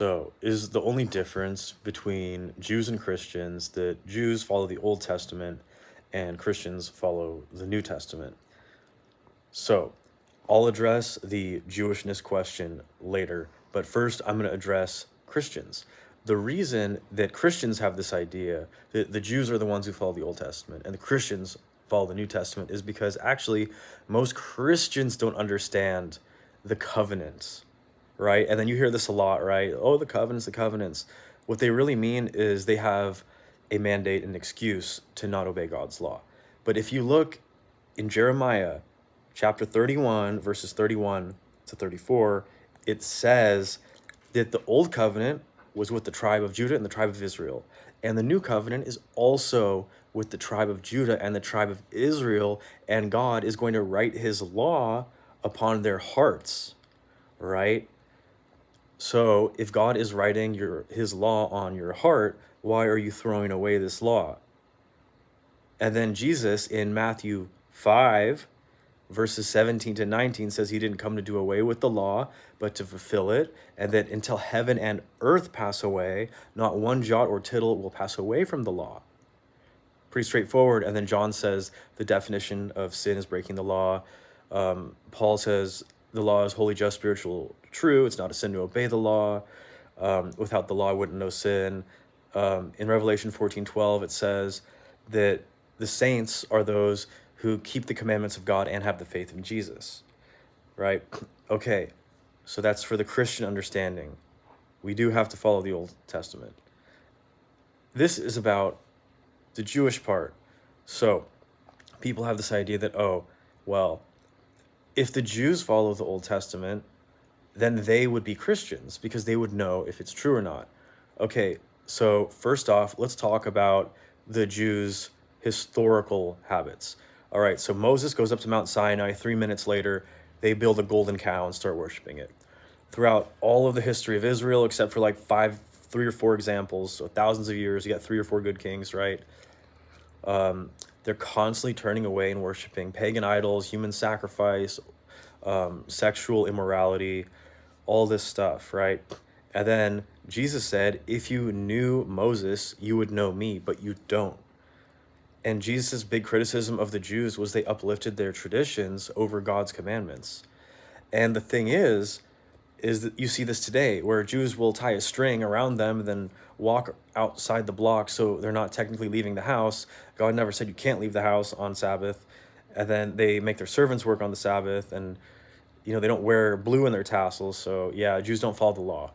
So, is the only difference between Jews and Christians that Jews follow the Old Testament and Christians follow the New Testament? So, I'll address the Jewishness question later, but first I'm going to address Christians. The reason that Christians have this idea that the Jews are the ones who follow the Old Testament and the Christians follow the New Testament is because actually most Christians don't understand the covenants, right? And then you hear this a lot, right? Oh, the covenants, the covenants. What they really mean is they have a mandate and excuse to not obey God's law. But if you look in Jeremiah chapter 31, verses 31 to 34, it says that the old covenant was with the tribe of Judah and the tribe of Israel. And the new covenant is also with the tribe of Judah and the tribe of Israel. And God is going to write his law upon their hearts, right? So if God is writing his law on your heart, why are you throwing away this law? And then Jesus in Matthew 5, verses 17 to 19 says he didn't come to do away with the law, but to fulfill it, and that until heaven and earth pass away, not one jot or tittle will pass away from the law. Pretty straightforward. And then John says the definition of sin is breaking the law. Paul says the law is holy, just, spiritual, true. It's not a sin to obey the law. Without the law, I wouldn't know sin. In Revelation 14:12, it says that the saints are those who keep the commandments of God and have the faith in Jesus, right? Okay, so that's for the Christian understanding. We do have to follow the Old Testament. This is about the Jewish part. So people have this idea that, oh, well, if the Jews follow the Old Testament, then they would be Christians because they would know if it's true or not. Okay, so first off, let's talk about the Jews' historical habits. All right, so Moses goes up to Mount Sinai. 3 minutes later, they build a golden cow and start worshiping it. Throughout all of the history of Israel, except for like three or four examples, so thousands of years, you got 3 or 4 good kings, right? They're constantly turning away and worshiping pagan idols, human sacrifice, sexual immorality, all this stuff, right? And then Jesus said, if you knew Moses, you would know me, but you don't. And Jesus' big criticism of the Jews was they uplifted their traditions over God's commandments. And the thing is that you see this today where Jews will tie a string around them and then walk outside the block so they're not technically leaving the house. God never said you can't leave the house on Sabbath. And then they make their servants work on the Sabbath, and they don't wear blue in their tassels. So yeah, Jews don't follow the law.